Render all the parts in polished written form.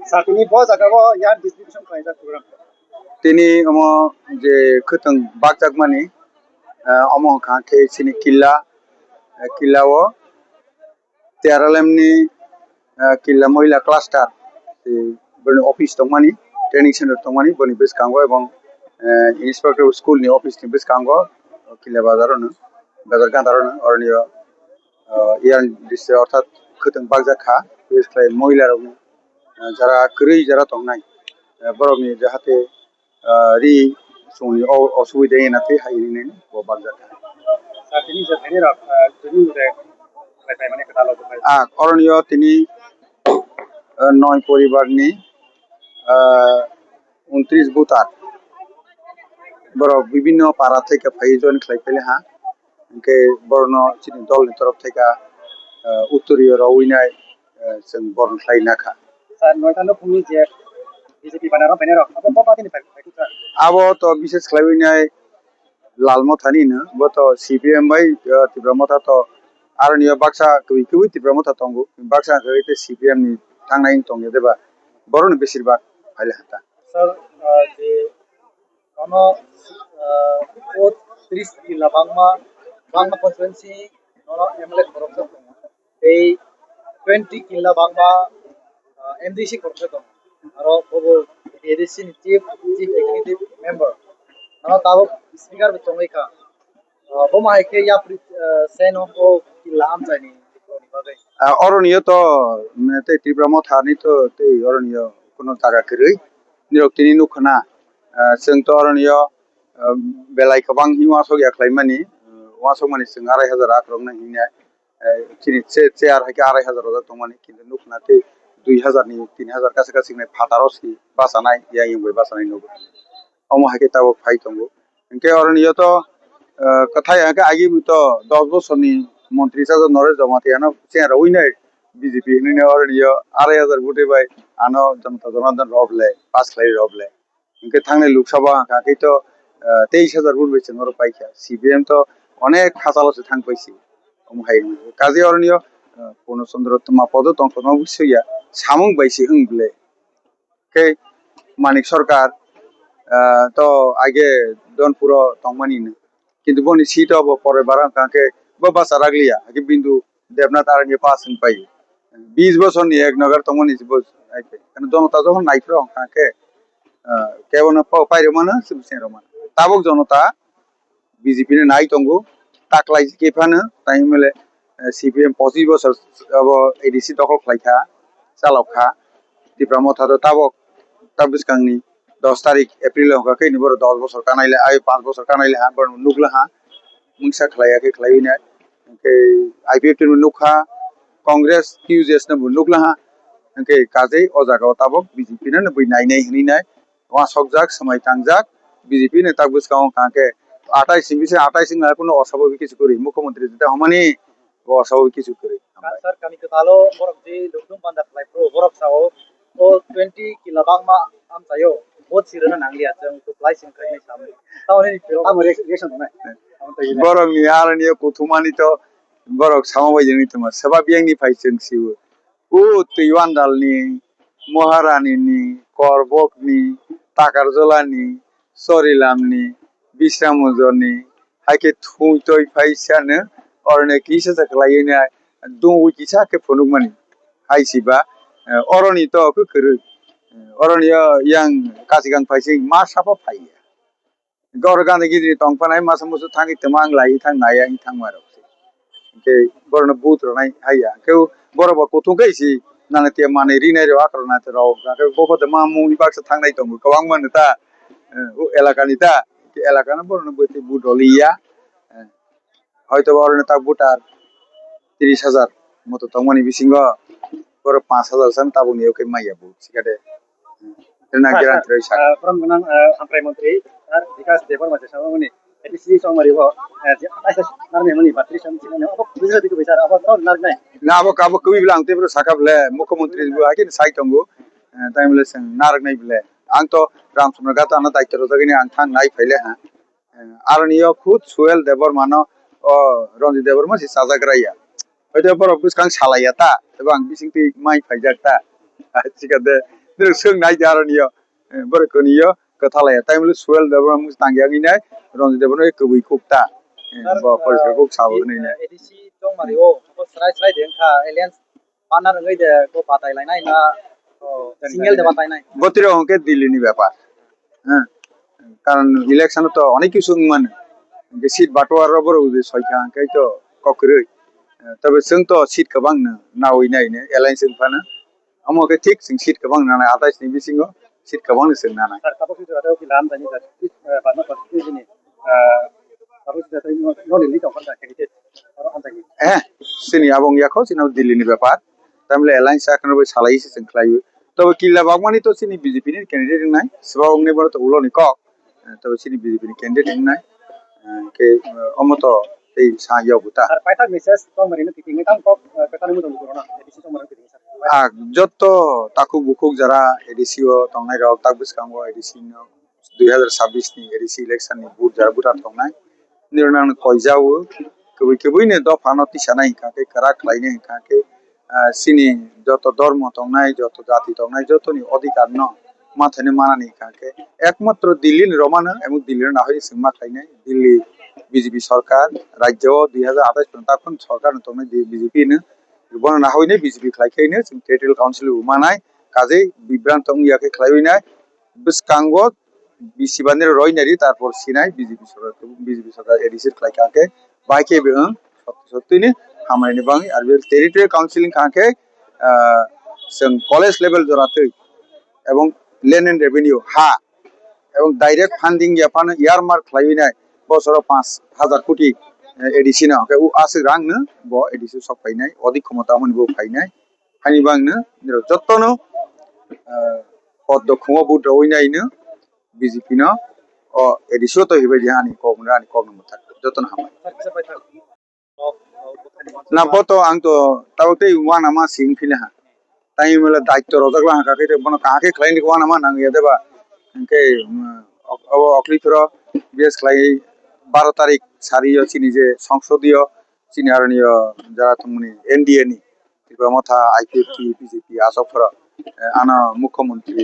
Saat ini bos agak ya distribution kayak program. Tini omo je khutang bakjak mani omo khake sini killa wo Tiaralemni killa mohila cluster bani office tongmani training center tongmani bani biskango ebong inspector school ni office ni biskango killa bazar gandarono orniyo ইয়ান দিছে অর্থাৎ khutang bakjak kha bisklai mohila rok jara kwrui jara tongnai borokni jahate ri sungni osubida yenate haini bo bakjak kha Saat ini jadi rak jadi udah kayak mana kita lalu kayak. অরণ্য তিনি 9 পরিবারনি 29 voter বড় বিভিন্ন পাড়া থেকে ফাইজন খাইপেলে হা ইনকে বর্ণ চিনি দলনি তরফ থেকে উত্তরীয় রউইনাই जों বর্ণ খাইনাখা Saat mereka nu punya je BJP bandara bandara apa apa ini pakai itu. আবো তো বিশেষ খাইনাই লালমথানি না বতো সিপিএম বাই তিব্রমথা তো আরনিয় বাক্সা কই তিব্রমথা তঙ্গু বাক্সা কইতে সিপিএম ni থাংনাই তঙ্গে দেবা বড়ন বেশিরভাগ ফাইলে হাতা Sir di kono 30 kila bangma konstituensi kono MLA korupsi tuh. Ei 20 kila bangma MDC korupsi tuh. Aro bobo ADC ni chief executive member. Ano tahu speaker betul mereka. Boma ke ya seno ko kila am jani. অরণ্য তো তিব্রমথানি তো অরণ্য কোনো জায়গা করি নিরক তিনি নুখনা जोंथ' अरण्य बेलाय गोबां हिवासो याख्लायमानि वासो मानि जों 2500 आक्रम नाहिना चिनि चेयार हाके 2500 दंमानि किन्तु नुखनाते 2000 नि 3000 कासे कासे ने फाटारसि बासानाय या यंबे बासानाय नुगो अमो हाके ताबो फाइ दंगो इनके अरण्य तो कथाय हाके आगि तो 10 बोसोरनि मन्त्रि साजा नरेश जमातियानो चेयार उइनाय बीजेपी नि अरण्य 2500 भोटे बाय आनो जनता जनार्दन रबले पास खाइ रबले इनके थांनाय लोकसभा काके तो 23000 भोट बेचन और पाइखा सीपीएम तो अनेक हाजारसो थांबायसि ओमहाय काजि अरण्य पूर्णचंद्र तुमापद तंखनो बुसैया सामुं बायसि हंबले के मानिक सरकार तो आगे दनपुर तंगमानि किन्तु बनि सीट अब परे बारा काके बासा रागलिया के बिंदु देवनाथ आरण्य पास पाइ 20 बोसोरनि एक नगर तंगमानि बस आइके कारण जनता जखन नाइफ्र काके केवन पाइरमानो सिबसेरमान ताबक जनता बीजेपी ने नाइ तंगु ताकलाइ केफानो ताइमले सीपीएम 25 बोसोर अब एडीसी दखल खाइखा चालखा तिब्रमथा तो ताबक ताबिसकांनि 10 तारिख एप्रिल हगाखै निबर 10 बोसोर कानाइले आइ 5 बोसोर कानाइले हा बर नुगला हा मुंसा खलायाखै खलाइना के आईपीएफ नि नुखा कांग्रेस टीयूजेस न नुगला हा के काजै अजागाव ताबक बीजेपी ने बै नाइनाय हिनिनाय वा सकजाक समय तांजाक बीजेपी ने ताबुसकाव काके 28 सिंबिसे 28 सिंगा कोनो असाबो किछु करि मुख्यमंत्री जते हमानि असाबो किछु करि Sir kami ketalo borok di lukdung pandak lai pro borok sao o 20 kila bangma am sayo bot sirana nanglia jeng tu lai sing kai sam tahu ni pero am reaction na borok ni arani kuthumani to borok samawai jeni tuma seba biangni faiseng siu u tuiwandalni महारानी करबकनी ताकारजलानी सरिलामनी बिश्रामुजरनी हाके Thuy तोय फाइसानो अरने किसा जाखलायना दं किसा के फनुगमानी हाइसिबा अरनि तो कुकुरु Arniya yang कासिगां फाइसिं मा साफा फाइया गौर गाने गिदिर तंफानाय मास मुसु थांगि तमां लाइ थां नाया इ थां मारसै के बरन बुत रनाय हाया के बरबा गथंगैसि नानते माने रिनाय रो आक्रना ते राव गाके बबद मा मुनि बाक्स थांनाय दं गोबां मानता उ एलाकानि ता के एलाकाना बरन बते बुदलिया হয়তো বরনে তা বুটার 30000 মতো তংমানি বিসিঙ্গ বড় 5000 সান তাবুনি ওকে মাইয়া বু সিকাতে না guarantee রইছা from menang sampai menteri Vikas Dewan macam sama ni edisi sama ribu asas narne mani bateri sam sini apa bisa diku bisa apa tahu narne না আবো কাবো কবি বিলা আংতে বড় সাকাবলে মুখ্যমন্ত্রী বু আকিন সাইতঙ্গু তাইমলে সেন নারক নাই বলে आं तो रामचंद्र गाता ना दायित्व रजागिनि आं थां नाय फाइले हा आरनियो खुद सुएल देवर मानो रंजित देवर मासि साजाग्राया हयतो बर बुसकां सालाया ता एबा आं बिसिंति माइ फाइजाकता सिकादे nir sung nai jar niyo bor ko niyo ka thalaya taimlu suel da bro mus tang yang inai ron de bro ko bui kukta bo poriskar kuk sawo nei na ADC chong mario ko srai den kha alliance partner ngai de ko patai lai nai na single de patai nai botiro honke dilli ni ব্যাপার হ্যাঁ কারণ election তো অনেক কিছু মানে যে seat বাটোয়ার বড় যে সয়কা আঙ্কাই তো ককরে তবে जों তো সিট गोबां नावै नायनो एलायन्स फानो अमके थिक जों सिट गोबां नाना 28 नि बिसिङाव सिट गोबां जों नाना sar kapo ki jara ki lam dani sar partner parti ni kapo ki jara no ni to kan candidate और अंजाई सिनि आबं याखौ सिनाव दिल्लीनि ব্যাপার তামলে एलायन्स आखनबो सालायिसो जों खालायो তবে কিল্লা বাগমানি তো সিনি বিজেপি नि ক্যান্ডিডেট নাই সবাংনি বড় তো উলোনি ক তবে সিনি বিজেপি नि ক্যান্ডিডেট নাই ke omoto ei sayo buta sar paita message to marino ki ngi tam ko katani mo dong na ADC chong mario ki sar joto takuk bukuk jara edisio tongnai rok tak biskango edisi no 2026 ni edisi election ni bud jara buta tongnai nirnang koijawo kebui kebui ne do phano tisana hinka ke kara khlaine hinka ke sini joto ধর্ম tongnai joto jati tongnai joto ni অধিকার no মাথানে মানানি hinka ke একমাত্র দিল্লি রমানো এবং দিল্লির না হই সিংমা খাইনে Delhi BJP সরকার রাজ্য 2028 পর্যন্ত এখন সরকার tongnai বিজেপি নে বন না হইনে বিজেপি খাইখাইনে जों টেরিটরিয়াল কাউন্সিল উমানাय কাজেই বিভ্রান্ত ইয়াকে খাইনাय বিসকাঙ্গ বিসিবানের রয়নারি তারপর সিনাই বিজেপি সরকার এডিসির খাইকাকে বাইকে বেং সত্যিনি হামাইনি বাং আর বे টেরিটরিয়াল কাউন্সিলিং কাকে जों কলেজ লেভেল জরাতে এবং ল্যান্ড এন্ড রেভিনিউ হা এবং ডাইরেক্ট ফান্ডিং ইয়াফানো ইয়ারমার্ক খাইনাय বছর 5000 কোটি एडिसिना के उ आसे रांगनो बो एडिसि सब फाइनाय अधिक क्षमता मोनबो फाइनाय हानि बांनो जत्तनो पद खुङो बुद रइनायनो बीजेपी नो ओ एडिसि तो हिबे हानि कम मथा जत्तनो हामा ना बतो आं तो तावते वाना मा सिं फिना हा ताई मेला दायित्व रजगला हा के बनो काके क्लाइंट वाना मा नांग यदेबा के अक्लिफोर बेस क्लाइ 12 তারিখ সারিও চিনি যে সংসদীয় চিনি আরণীয় যারা তুমি এনডিএ নি ত্রিপুরা আইপিএফটি বিজেপি আসফর আনা মুখ্যমন্ত্রী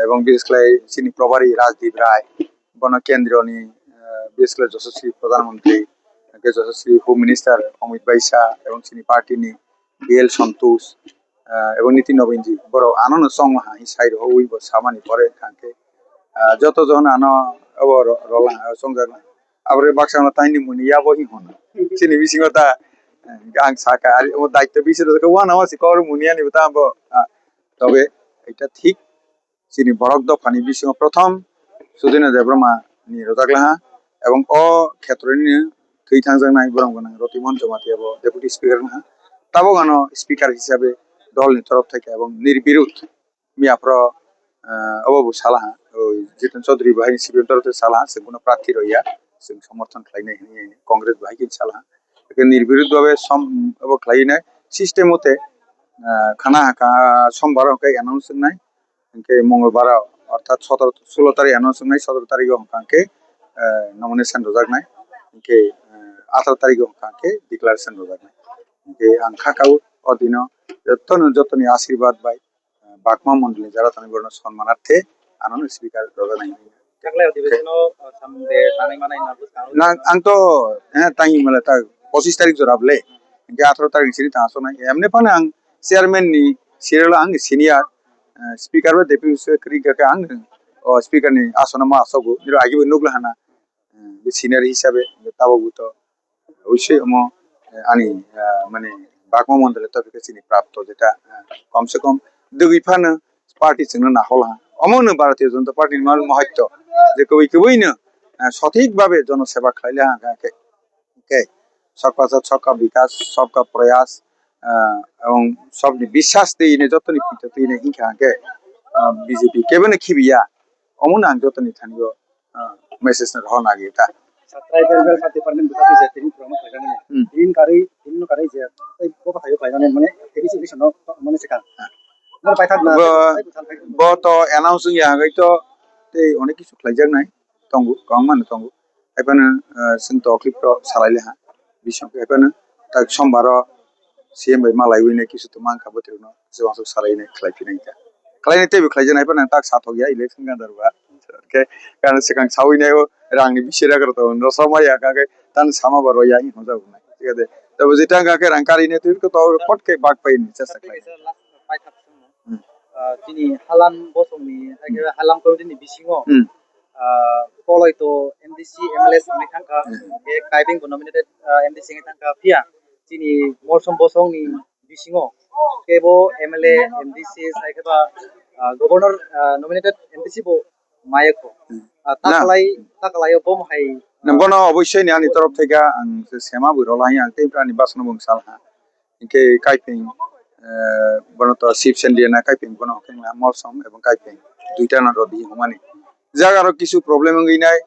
এবং বিশেষ করে চিনি প্রভারী রাজদীপ রায় বন কেন্দ্রীয় বিশেষ করে যশস্বী প্রধানমন্ত্রী যশস্বী হোম মিনিস্টার অমিত বাইসা এবং চিনি পার্টি নি বিএল সন্তোষ এবং নীতিন নবীনজি বড় আনন্দ সংহা সাইড হইব সামানি পরে কাকে যতজন আনো রলা সংজাগলা আবার বাক্সানো তাইনি মুনি ইয়াবো হি হন চিনি বিসিংতা গাং সাকা আর ও দায়িত্ব বিসির তো ওয়ান আমাসি কর মুনিয়া নিব তাম্ব তবে এটা ঠিক চিনি বরক দফানি বিসিং প্রথম সুদিনা দেবরমা নি রজাগলাহা এবং অ ক্ষেত্রনি থৈ থাংজাংনাই বরংগনা রতিমন জমাতিয়াবো ডেপুটি স্পিকার না তাবো গানো স্পিকার হিসাবে দলনি তরফ থেকে এবং নির্বিরোধ মিয়াপ্র অবাবু সালাহা ওই জিতেন চৌধুরী বাহিনী সিবিএম তরফ থেকে সালাহা সে কোনো প্রার্থী রইয়া जों समर्थन खालायनाय कांग्रेस बाहाय साला निर्विरोध भावे खालायनाय सिस्टेम मते खाना समबार एनाउंस होनाय मंगलबार अर्थात 16 तारिख एनाउंस होनाय 17 तारिख के नमिनेशन रजागनाय 18 तारिख के डिक्लारेशन रजागनाय आं खाकाव अधीन जतनी आशीर्वाद बाय बागमा मंडली जरा तनि बर्ण सम्मानार्थे आनंद स्पीकर रजागनाय ना आं तो ताई मला ता 25 तारिख जराबले 18 तारिख सिरि तासो ना एमने पण आं चेयरमैन नि सिरियल आं सिनियर स्पीकर बा डेपुटी सेक्रेटारि के आं स्पीकर नि आसना मा आसगु निरो आगिबो नुगला हाना सिनियर हिसाबै ताबो तो अवश्य म आनी माने बागमा मण्डल तफिक सिनि प्राप्त जेटा कम से कम दुगिफानो पार्टी जोंनो नाहला अमनो भारतीय जनता पार्टी माल महत्व जे कबि कबैनो सठिकभावे जनसेवा खाइले हाके के सबका साथ सबका विकास सबका प्रयास এবং সব বিশ্বাস দেইনে যতনি পিতে দেইনে হিংখাকে বিজেপি কেবনে খিবিয়া অমন আং যতনি থানিও মেসেজ না হন আগে তা সাতরাই বেরবেল সাথে পারলেন দুটা পিছে তিন প্রমো খাইজানে তিন কারি যে এই কোপা খাইও পাইজানে মানে এডিসি বিশন মানে সেকা মানে পাইথাক না বত অ্যানাউন্সিং ইয়াগাই তো এই অনেক কিছু খাইজাক নাই তঙ্গু গংমান তঙ্গু এখানে जोंथ' क्लिपफ्राव सालायले हा बिसंखौ एखाने दा समबार सीएम बाय मालाय उइने किसुथ मांखा बोथोरनो जोंसो सालायनाय खालायफिनाय दा Kalain itu bukan aja naik tak satu ya election kan darba. Oke, karena sekarang sawi nih orang ini bisa rakyat tuh, no sama ya kakek tan sama baru ya ini masa bukan. Jadi ada, tapi jika kakek rangkar ini tuh itu tahu pot ke bag pain cesa Tapi kalain. isa last fight up semua. Sini halam bosong ni, akhirnya halam kau ini bisingo. Kalau itu MDC MLS ini kan kaibing pun nominated MDC ini kan via sini morsong bosong ni bisingo. Kebo MLA MDC saya keba governor nominated MDC bo mayako. Takalai bom hai. Nampono অবশ্যই নি ani তরফ থেকে ang sema burolah yang tim prani basno bungsal ha. Inke kaiping বনতো শিবসেন দিয়ে না কাইপিং বন কেংলা মলসম এবং কাইপিং দুইটা না রদি মানে জায়গার কিছু প্রবলেম গই নাই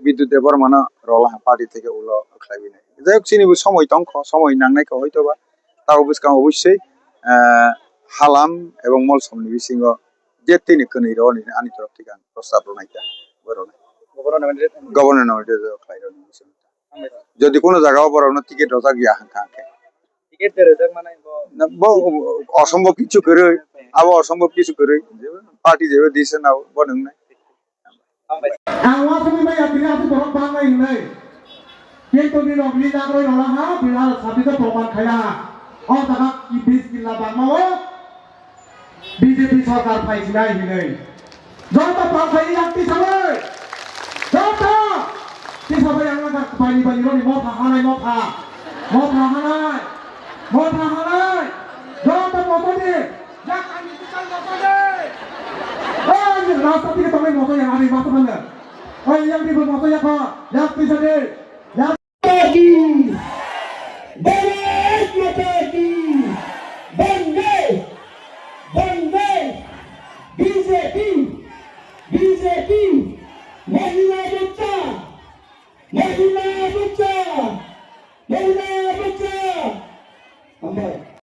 বিদ্যুৎ দেবর মানে রলা পার্টি থেকে উলো খাইবি নাই যাই হোক চিনিব সময় তংখ সময় নাংনাইকে হয়তো বা তাও বুঝকাম অবশ্যই হালাম এবং মলসমনি বিসিঙ্গ যে তিনি কনি রনি আনি তরফ থেকে প্রস্তাব নাইতা বরনা গভর্নর নমিনেটেড খাইরো যদি কোনো জায়গাও বড় না টিকিট রজা গিয়া হাঁকে Tiket terus mana itu? অসম্ভব কিছু করে আবার অসম্ভব কিছু করে পার্টি যাবে দিছে না বলেন না Awak ni mai apilih aku borong bangga ini. Yang tu ni nak beli nak roi orang ha, bila sabi tu proman kaya. Oh tak ibis kila bangga oh. BJP sarkar pai sini ini. Jauh bangga yang ti sampai. Jauh ti sampai yang nak bani ni mau tahanai. Jauh motor ni. Jangan ikutkan motor ni. Oh, rasa tiga tahun motor yang ada motor mana? Oh, yang di motor yang apa? Yang bisa deh. Yang lagi. Bangga. BJP. Mahila Bocah.